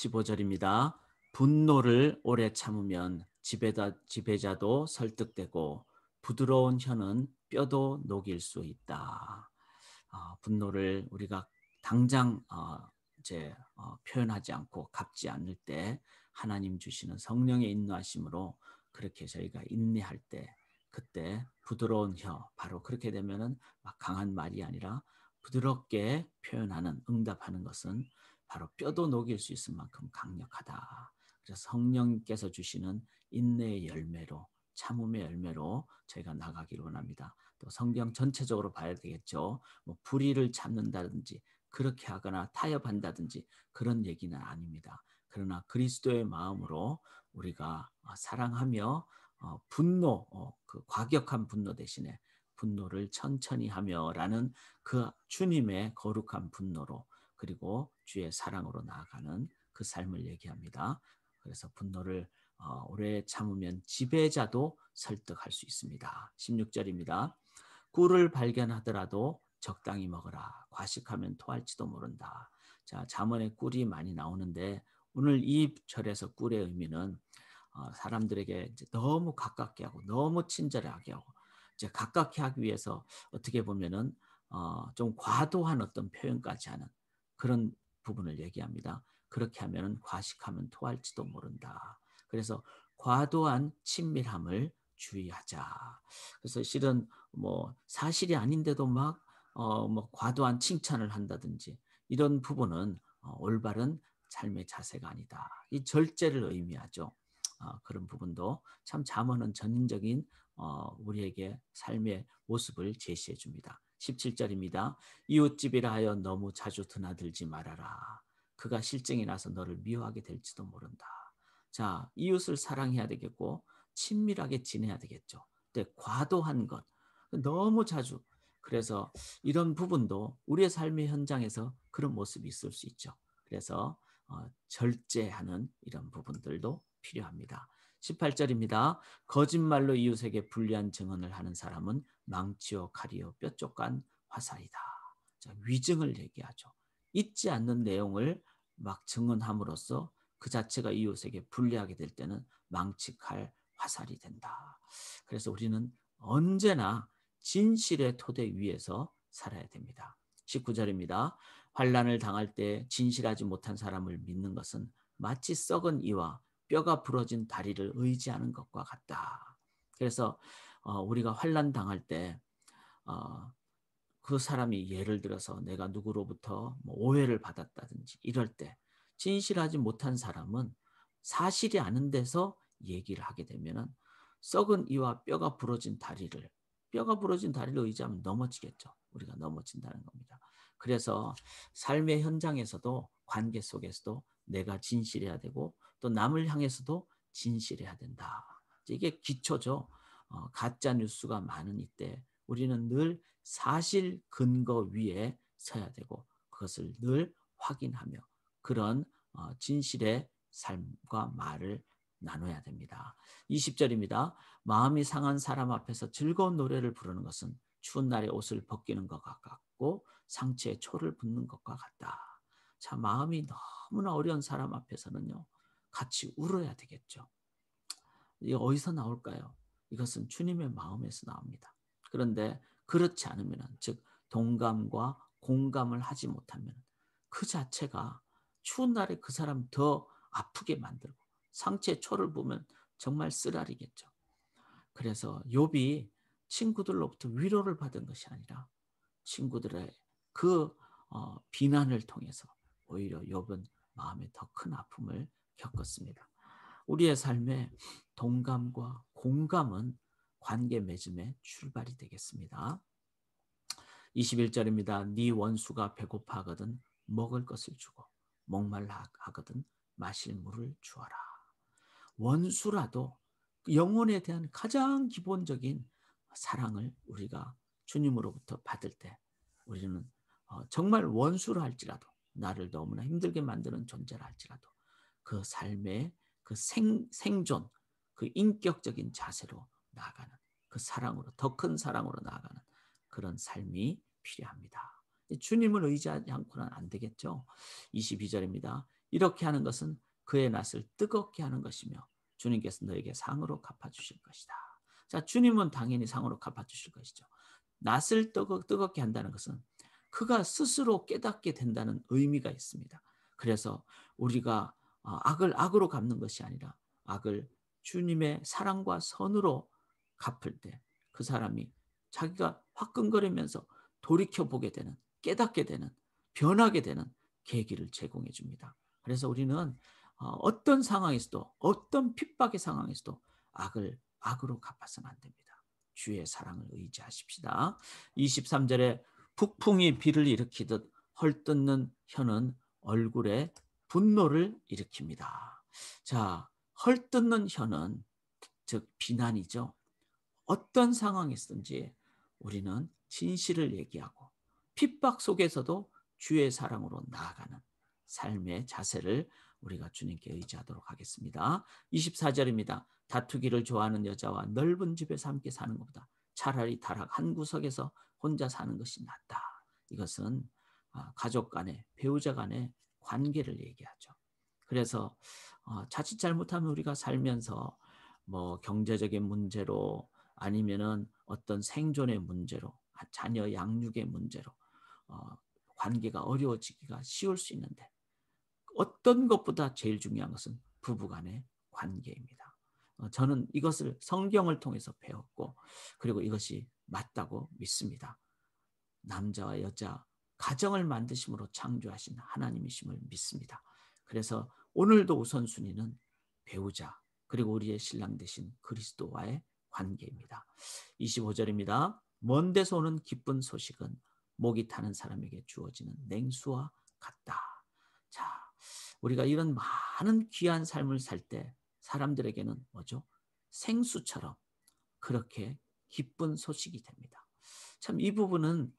15절입니다. 분노를 오래 참으면 지배자도 설득되고 부드러운 혀는 뼈도 녹일 수 있다. 분노를 우리가 당장 표현하지 않고 갚지 않을 때 하나님 주시는 성령의 인도하심으로 그렇게 저희가 인내할 때 그때 부드러운 혀, 바로 그렇게 되면은 막 강한 말이 아니라 부드럽게 표현하는, 응답하는 것은 바로 뼈도 녹일 수 있을 만큼 강력하다. 그래서 성령께서 주시는 인내의 열매로, 참음의 열매로 저희가 나가기를 원합니다. 또 성경 전체적으로 봐야 되겠죠. 뭐 불의를 참는다든지 그렇게 하거나 타협한다든지 그런 얘기는 아닙니다. 그러나 그리스도의 마음으로 우리가 사랑하며 분노, 그 과격한 분노 대신에 분노를 천천히 하며라는 그 주님의 거룩한 분노로, 그리고 주의 사랑으로 나아가는 그 삶을 얘기합니다. 그래서 분노를 오래 참으면 지배자도 설득할 수 있습니다. 16절입니다. 꿀을 발견하더라도 적당히 먹어라. 과식하면 토할지도 모른다. 자, 잠언에 꿀이 많이 나오는데 오늘 이 절에서 꿀의 의미는 사람들에게 이제 너무 가깝게 하고 너무 친절하게 하고 이제 가깝게 하기 위해서 어떻게 보면은 좀 과도한 어떤 표현까지 하는 그런 부분을 얘기합니다. 그렇게 하면은 과식하면 토할지도 모른다. 그래서 과도한 친밀함을 주의하자. 그래서 실은 뭐 사실이 아닌데도 막 뭐 과도한 칭찬을 한다든지 이런 부분은 올바른 삶의 자세가 아니다. 이 절제를 의미하죠. 그런 부분도 참 잠언은 전인적인 우리에게 삶의 모습을 제시해 줍니다. 17절입니다. 이웃집이라 하여 너무 자주 드나들지 말아라. 그가 실증이 나서 너를 미워하게 될지도 모른다. 자, 이웃을 사랑해야 되겠고 친밀하게 지내야 되겠죠. 근데 과도한 것, 너무 자주, 그래서 이런 부분도 우리의 삶의 현장에서 그런 모습이 있을 수 있죠. 그래서 절제하는 이런 부분들도 필요합니다. 18절입니다. 거짓말로 이웃에게 불리한 증언을 하는 사람은 망치요 칼이요 뼈쪽간 화살이다. 자, 위증을 얘기하죠. 있지 않는 내용을 막 증언함으로써 그 자체가 이웃에게 불리하게 될 때는 망치, 칼, 화살이 된다. 그래서 우리는 언제나 진실의 토대 위에서 살아야 됩니다. 19절입니다. 환난을 당할 때 진실하지 못한 사람을 믿는 것은 마치 썩은 이와 뼈가 부러진 다리를 의지하는 것과 같다. 그래서 우리가 환난 당할 때 그 사람이 예를 들어서 내가 누구로부터 뭐 오해를 받았다든지 이럴 때 진실하지 못한 사람은 사실이 아는 데서 얘기를 하게 되면은 썩은 이와 뼈가 부러진 다리를 의지하면 넘어지겠죠. 우리가 넘어진다는 겁니다. 그래서 삶의 현장에서도 관계 속에서도 내가 진실해야 되고 또 남을 향해서도 진실해야 된다. 이게 기초죠. 가짜 뉴스가 많은 이때 우리는 늘 사실 근거 위에 서야 되고 그것을 늘 확인하며 그런 진실의 삶과 말을 나눠야 됩니다. 20절입니다. 마음이 상한 사람 앞에서 즐거운 노래를 부르는 것은 추운 날에 옷을 벗기는 것과 같고 상처에 초를 붓는 것과 같다. 자, 마음이 너무나 어려운 사람 앞에서는요, 같이 울어야 되겠죠. 이게 어디서 나올까요? 이것은 주님의 마음에서 나옵니다. 그런데 그렇지 않으면, 즉 동감과 공감을 하지 못하면 그 자체가 추운 날에 그 사람 더 아프게 만들고 상처에 초를 보면 정말 쓰라리겠죠. 그래서 욥이 친구들로부터 위로를 받은 것이 아니라 친구들의 그 비난을 통해서 오히려 욥은 마음에 더 큰 아픔을 겪었습니다. 우리의 삶에 동감과 공감은 관계 맺음의 출발이 되겠습니다. 21절입니다. 네 원수가 배고파하거든 먹을 것을 주고 목말라 하거든 마실 물을 주어라. 원수라도 영혼에 대한 가장 기본적인 사랑을 우리가 주님으로부터 받을 때 우리는 정말 원수라 할지라도 나를 너무나 힘들게 만드는 존재라 할지라도 그 삶의 그 생존, 그 인격적인 자세로 나아가는 그 사랑으로, 더 큰 사랑으로 나아가는 그런 삶이 필요합니다. 주님을 의지하지 않고는 안 되겠죠. 22절입니다. 이렇게 하는 것은 그의 낯을 뜨겁게 하는 것이며 주님께서 너에게 상으로 갚아주실 것이다. 자, 주님은 당연히 상으로 갚아주실 것이죠. 낯을 뜨겁게 한다는 것은 그가 스스로 깨닫게 된다는 의미가 있습니다. 그래서 우리가 악을 악으로 갚는 것이 아니라 악을 주님의 사랑과 선으로 갚을 때 그 사람이 자기가 화끈거리면서 돌이켜보게 되는, 깨닫게 되는, 변하게 되는 계기를 제공해 줍니다. 그래서 우리는 어떤 상황에서도, 어떤 핍박의 상황에서도 악을 악으로 갚아서는 안 됩니다. 주의 사랑을 의지하십시다. 23절에 북풍이 비를 일으키듯 헐뜯는 혀는 얼굴에 분노를 일으킵니다. 자, 헐뜯는 혀는 즉 비난이죠. 어떤 상황이든지 우리는 진실을 얘기하고 핍박 속에서도 주의 사랑으로 나아가는 삶의 자세를 우리가 주님께 의지하도록 하겠습니다. 24절입니다. 다투기를 좋아하는 여자와 넓은 집에서 함께 사는 것보다 차라리 다락 한 구석에서 혼자 사는 것이 낫다. 이것은 가족 간의, 배우자 간의 관계를 얘기하죠. 그래서 자칫 잘못하면 우리가 살면서 뭐 경제적인 문제로 아니면은 어떤 생존의 문제로, 자녀 양육의 문제로 관계가 어려워지기가 쉬울 수 있는데 어떤 것보다 제일 중요한 것은 부부간의 관계입니다. 저는 이것을 성경을 통해서 배웠고 그리고 이것이 맞다고 믿습니다. 남자와 여자 가정을 만드심으로 창조하신 하나님이심을 믿습니다. 그래서 오늘도 우선순위는 배우자 그리고 우리의 신랑 되신 그리스도와의 관계입니다. 25절입니다. 먼 데서 오는 기쁜 소식은 목이 타는 사람에게 주어지는 냉수와 같다. 자, 우리가 이런 많은 귀한 삶을 살 때 사람들에게는 뭐죠? 생수처럼 그렇게 기쁜 소식이 됩니다. 참 이 부분은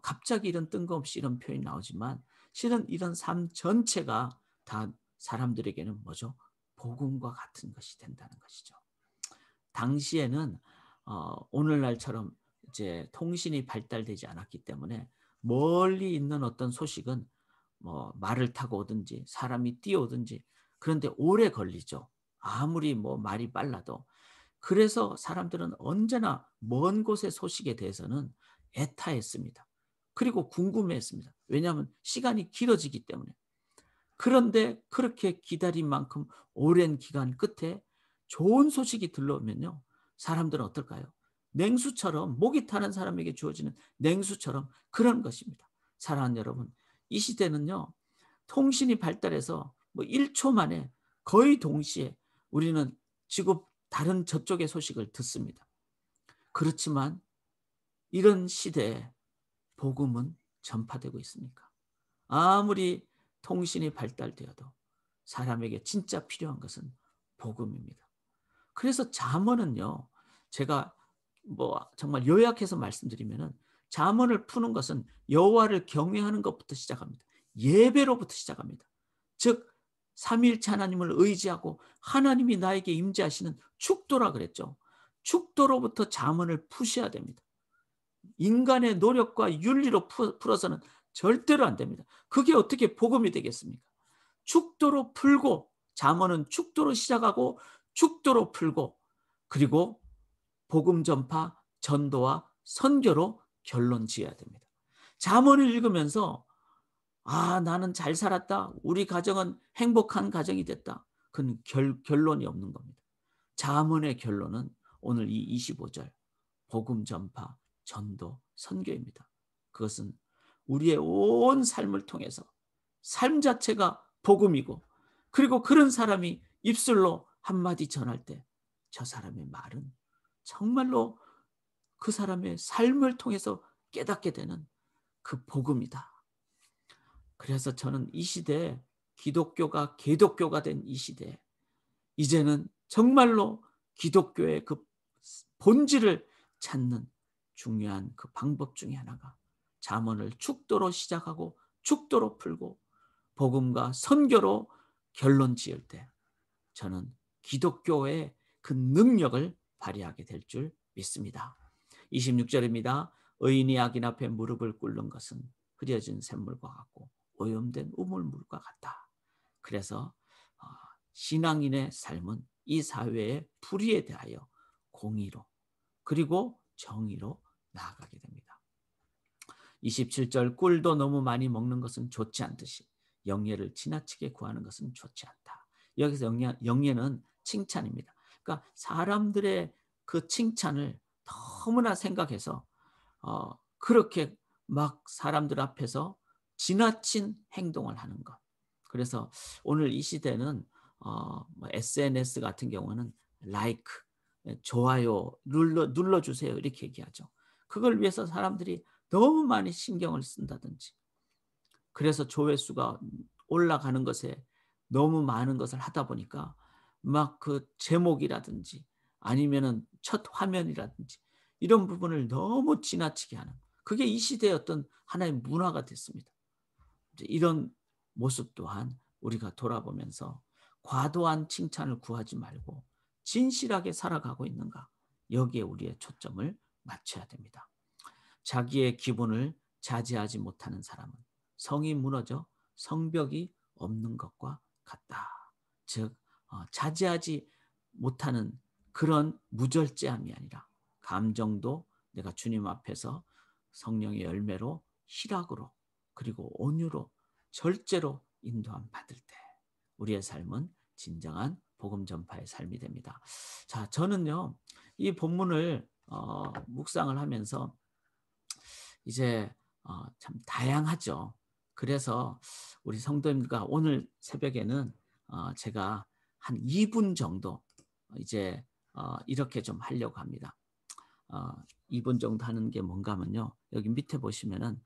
갑자기 이런 뜬금없이 이런 표현이 나오지만 실은 이런 삶 전체가 다 사람들에게는 뭐죠? 복음과 같은 것이 된다는 것이죠. 당시에는 오늘날처럼 이제 통신이 발달되지 않았기 때문에 멀리 있는 어떤 소식은 뭐 말을 타고 오든지 사람이 뛰어오든지 그런데 오래 걸리죠. 아무리 뭐 말이 빨라도. 그래서 사람들은 언제나 먼 곳의 소식에 대해서는 애타했습니다. 그리고 궁금해했습니다. 왜냐하면 시간이 길어지기 때문에. 그런데 그렇게 기다린 만큼 오랜 기간 끝에 좋은 소식이 들려오면요. 사람들은 어떨까요? 냉수처럼 목이 타는 사람에게 주어지는 냉수처럼 그런 것입니다. 사랑하는 여러분, 이 시대는요. 통신이 발달해서 뭐 1초 만에 거의 동시에 우리는 지구 다른 저쪽의 소식을 듣습니다. 그렇지만 이런 시대에 복음은 전파되고 있습니까? 아무리 통신이 발달되어도 사람에게 진짜 필요한 것은 복음입니다. 그래서 잠언은요. 제가 뭐 정말 요약해서 말씀드리면은 잠언을 푸는 것은 여호와를 경외하는 것부터 시작합니다. 예배로부터 시작합니다. 즉 삼위일체 하나님을 의지하고 하나님이 나에게 임재하시는 축도라 그랬죠. 축도로부터 잠언을 푸셔야 됩니다. 인간의 노력과 윤리로 풀어서는 절대로 안 됩니다. 그게 어떻게 복음이 되겠습니까? 축도로 풀고 잠언은 축도로 시작하고 축도로 풀고 그리고 복음 전파, 전도와 선교로 결론 지어야 됩니다. 잠언을 읽으면서 나는 잘 살았다. 우리 가정은 행복한 가정이 됐다. 그건 결론이 없는 겁니다. 잠언의 결론은 오늘 이 25절 복음 전파, 전도, 선교입니다. 그것은 우리의 온 삶을 통해서 삶 자체가 복음이고 그리고 그런 사람이 입술로 한마디 전할 때 저 사람의 말은 정말로 그 사람의 삶을 통해서 깨닫게 되는 그 복음이다. 그래서 저는 이 시대에 기독교가 개독교가 된 이 시대에 이제는 정말로 기독교의 그 본질을 찾는 중요한 그 방법 중에 하나가 잠언을 축도로 시작하고 축도로 풀고 복음과 선교로 결론 지을 때 저는 기독교의 그 능력을 발휘하게 될 줄 믿습니다. 26절입니다. 의인이 악인 앞에 무릎을 꿇는 것은 흐려진 샘물과 같고 오염된 우물물과 같다. 그래서 어, 신앙인의 삶은 이 사회의 불의에 대하여 공의로 그리고 정의로 나아가게 됩니다. 27절 꿀도 너무 많이 먹는 것은 좋지 않듯이 영예를 지나치게 구하는 것은 좋지 않다. 여기서 영예는 칭찬입니다. 그러니까 사람들의 그 칭찬을 너무나 생각해서 그렇게 막 사람들 앞에서 지나친 행동을 하는 것. 그래서 오늘 이 시대는 SNS 같은 경우는 라이크, 좋아요 눌러주세요 이렇게 얘기하죠. 그걸 위해서 사람들이 너무 많이 신경을 쓴다든지 그래서 조회수가 올라가는 것에 너무 많은 것을 하다 보니까 막 그 제목이라든지 아니면은 첫 화면이라든지 이런 부분을 너무 지나치게 하는 그게 이 시대의 어떤 하나의 문화가 됐습니다. 이제 이런 모습 또한 우리가 돌아보면서 과도한 칭찬을 구하지 말고 진실하게 살아가고 있는가 여기에 우리의 초점을 맞춰야 됩니다. 자기의 기분을 자제하지 못하는 사람은 성이 무너져 성벽이 없는 것과 같다. 즉 자제하지 못하는 그런 무절제함이 아니라 감정도 내가 주님 앞에서 성령의 열매로 희락으로 그리고 온유로 절제로 인도함 받을 때 우리의 삶은 진정한 복음 전파의 삶이 됩니다. 자, 저는요 이 본문을 묵상을 하면서 이제 참 다양하죠. 그래서 우리 성도님들과 오늘 새벽에는 제가 한 2분 정도 이제 이렇게 좀 하려고 합니다. 2분 정도 하는 게 뭔가 하면요. 여기 밑에 보시면은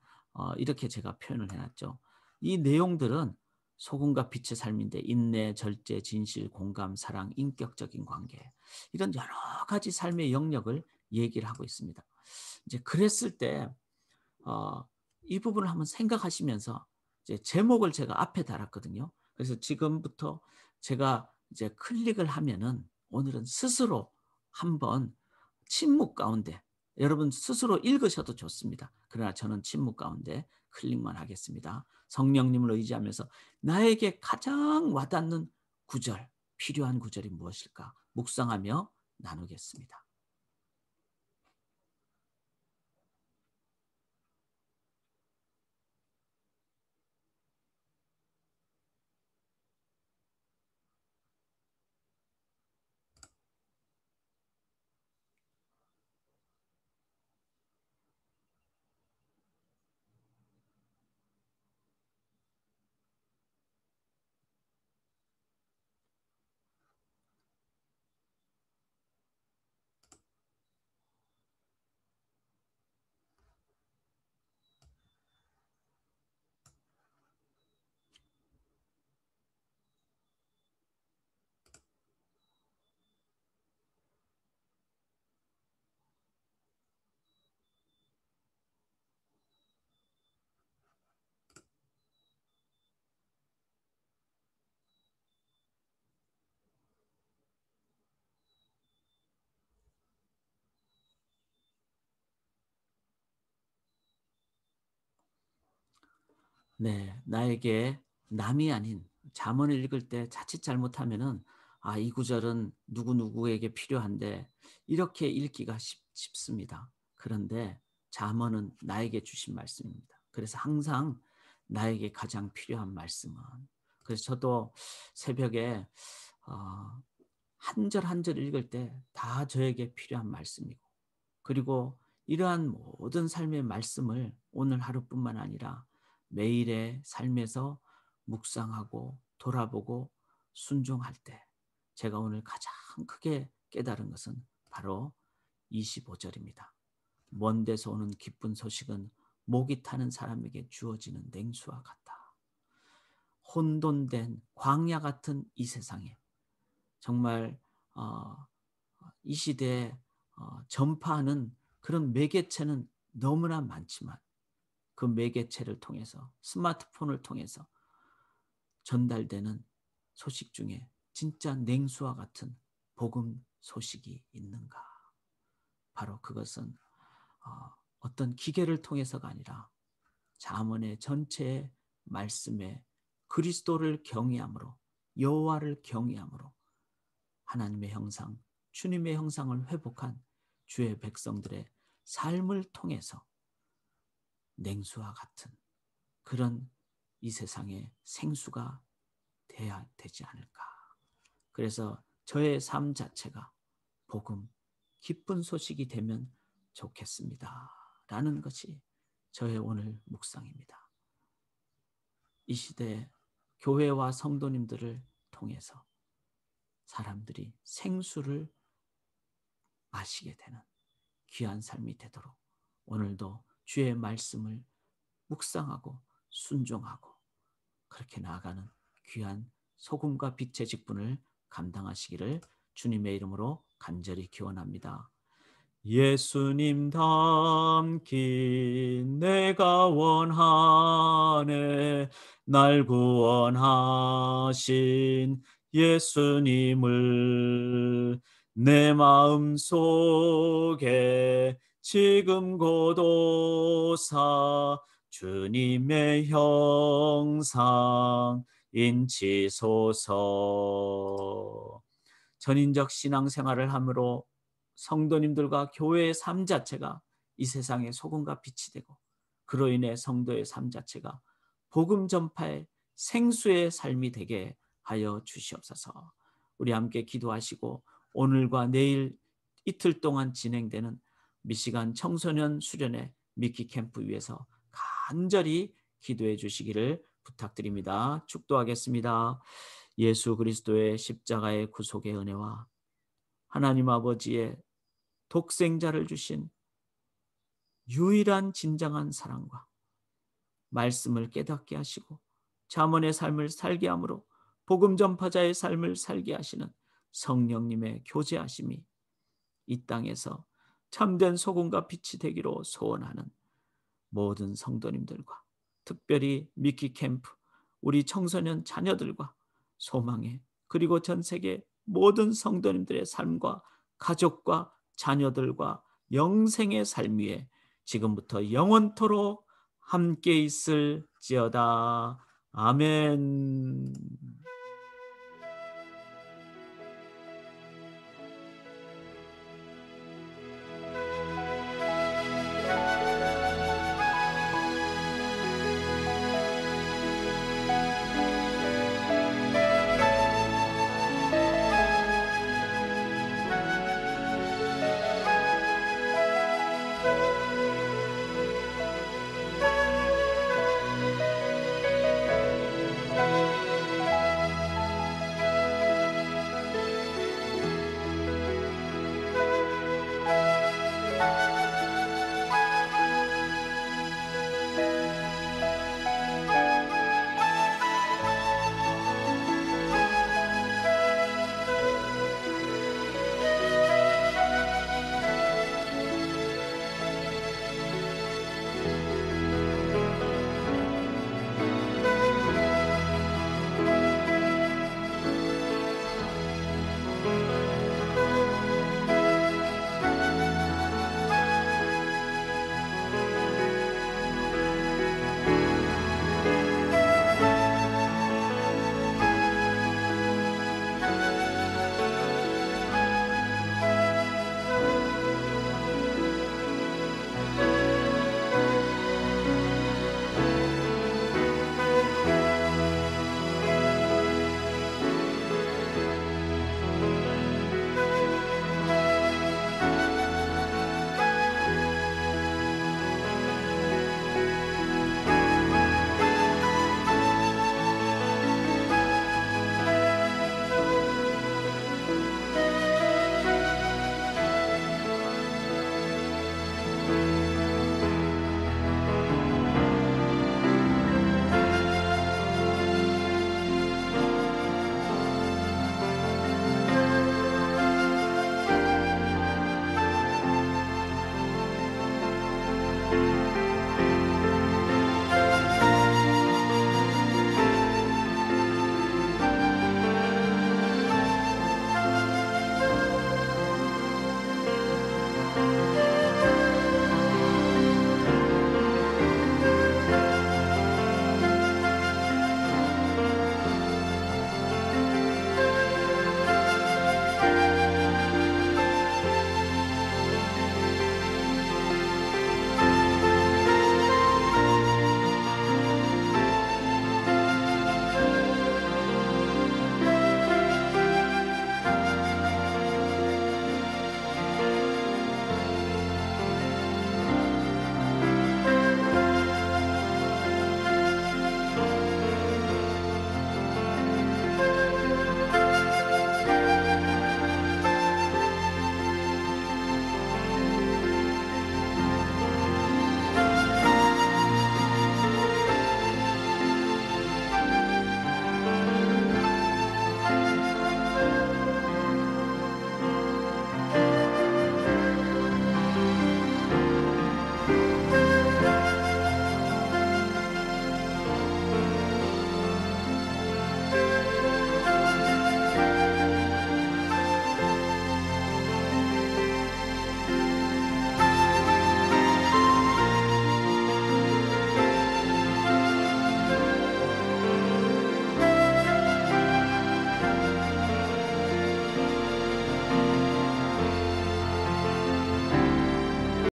이렇게 제가 표현을 해놨죠. 이 내용들은 소금과 빛의 삶인데 인내, 절제, 진실, 공감, 사랑, 인격적인 관계 이런 여러 가지 삶의 영역을 얘기를 하고 있습니다. 이제 그랬을 때 이 부분을 한번 생각하시면서 이제 제목을 제가 앞에 달았거든요. 그래서 지금부터 제가 이제 클릭을 하면은 오늘은 스스로 한번 침묵 가운데 여러분 스스로 읽으셔도 좋습니다. 그러나 저는 침묵 가운데 클릭만 하겠습니다. 성령님을 의지하면서 나에게 가장 와닿는 구절, 필요한 구절이 무엇일까 묵상하며 나누겠습니다. 네, 나에게 남이 아닌 잠언을 읽을 때 자칫 잘못하면은 이 구절은 누구누구에게 필요한데 이렇게 읽기가 쉽습니다. 그런데 잠언은 나에게 주신 말씀입니다. 그래서 항상 나에게 가장 필요한 말씀은 그래서 저도 새벽에 한 절 한 절 읽을 때 다 저에게 필요한 말씀이고 그리고 이러한 모든 삶의 말씀을 오늘 하루뿐만 아니라 매일의 삶에서 묵상하고 돌아보고 순종할 때 제가 오늘 가장 크게 깨달은 것은 바로 25절입니다. 먼 데서 오는 기쁜 소식은 목이 타는 사람에게 주어지는 냉수와 같다. 혼돈된 광야 같은 이 세상에 정말 이 시대에 전파하는 그런 매개체는 너무나 많지만 그 매개체를 통해서 스마트폰을 통해서 전달되는 소식 중에 진짜 냉수와 같은 복음 소식이 있는가? 바로 그것은 어떤 기계를 통해서가 아니라 잠언의 전체의 말씀의 그리스도를 경외함으로, 여호와를 경외함으로 하나님의 형상, 주님의 형상을 회복한 주의 백성들의 삶을 통해서 냉수와 같은 그런 이 세상의 생수가 돼야 되지 않을까. 그래서 저의 삶 자체가 복음, 기쁜 소식이 되면 좋겠습니다. 라는 것이 저의 오늘 묵상입니다. 이 시대에 교회와 성도님들을 통해서 사람들이 생수를 마시게 되는 귀한 삶이 되도록 오늘도 주의 말씀을 묵상하고 순종하고 그렇게 나아가는 귀한 소금과 빛의 직분을 감당하시기를 주님의 이름으로 간절히 기원합니다. 예수님 닮긴 내가 원하네. 날 구원하신 예수님을 내 마음 속에 지금 고도사 주님의 형상 인치소서. 전인적 신앙생활을 함으로 성도님들과 교회의 삶 자체가 이 세상의 소금과 빛이 되고 그로 인해 성도의 삶 자체가 복음 전파의 생수의 삶이 되게 하여 주시옵소서. 우리 함께 기도하시고 오늘과 내일 이틀 동안 진행되는 미시간 청소년 수련회 미키 캠프 위에서 간절히 기도해 주시기를 부탁드립니다. 축도하겠습니다. 예수 그리스도의 십자가의 구속의 은혜와 하나님 아버지의 독생자를 주신 유일한 진정한 사랑과 말씀을 깨닫게 하시고 자문의 삶을 살게 함으로 복음 전파자의 삶을 살게 하시는 성령님의 교제하심이 이 땅에서 참된 소금과 빛이 되기로 소원하는 모든 성도님들과 특별히 미키 캠프 우리 청소년 자녀들과 소망의 그리고 전 세계 모든 성도님들의 삶과 가족과 자녀들과 영생의 삶 위에 지금부터 영원토록 함께 있을지어다. 아멘.